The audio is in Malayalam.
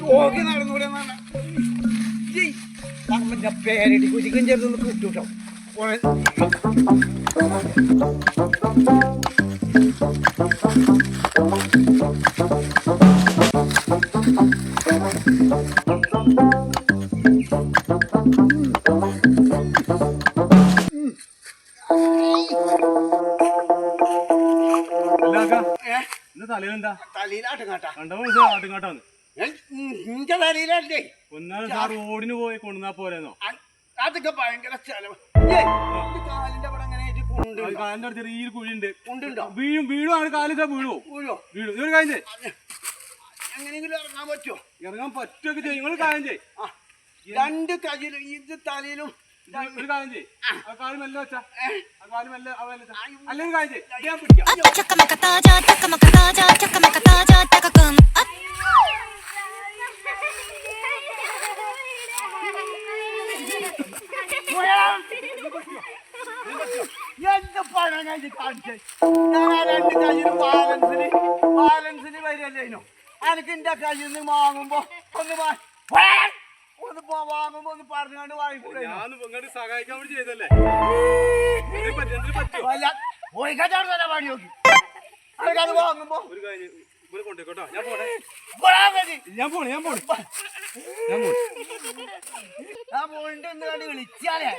നോക്കി നടന്നൂടെ പേരടി കുതിക്കും ചേർന്ന് കിട്ടൂട്ടോ തലയിലെന്താ തലയിലാട്ടുങ്ങാട്ടാ ആട്ടുങ്ങാട്ടാന്ന് നിന്റെ തലയിലല്ലേ റോഡിന് പോയി കൊണ്ടുവന്നാ പോരെന്നോ അതൊക്കെ ഭയങ്കര ചെലവ് കാലിന്റെ അവിടെ അങ്ങനെ കാലിന്റെ അവിടെ ചെറിയൊരു കുഴിയുണ്ട് കുണ്ടുണ്ടോ വീഴുവാണ് കാലിന്റെ വീഴുവോ വീഴും ഇതൊരു കാര്യം ചെയ്യ് എങ്ങനെയെങ്കിലും ഇറങ്ങാൻ പറ്റുമോ ഇറങ്ങാൻ പറ്റുമൊക്കെ ചെയ്യും നിങ്ങൾ കാര്യം ചെയ്യ് രണ്ട് കയ്യിലും ഇത് തലയിലും ഒരു കാര്യം ചെയ്യ് ആ കാല് മെല്ലെ വെച്ചാ ആ കാല് മെല്ലെ അല്ലെങ്കിൽ കാര്യം ചെയ്യ് ഞാൻ പിടിക്കാം എന്ത് പഴം കഴിഞ്ഞ് കാണിച്ചേ ഞാൻ ആ രണ്ട് കയ്യിൽ ബാലൻസിന് വരികയല്ലേനോ എനിക്ക് എന്റെ കയ്യിൽ നിന്ന് വാങ്ങുമ്പോ ഒന്ന് വാങ്ങുമ്പോ ഒന്ന് പറഞ്ഞാണ്ട് വാങ്ങിക്കൂടെ സഹായിക്കാൻ വേണ്ടി ചെയ്തല്ലേ പണി നോക്കി അവർക്കത് വാങ്ങുമ്പോ ഒരു കാര്യം കൊണ്ടേക്കോട്ടോ ഞാൻ പോയിട്ട് ഒന്ന് കണ്ട് വിളിച്ചാലേ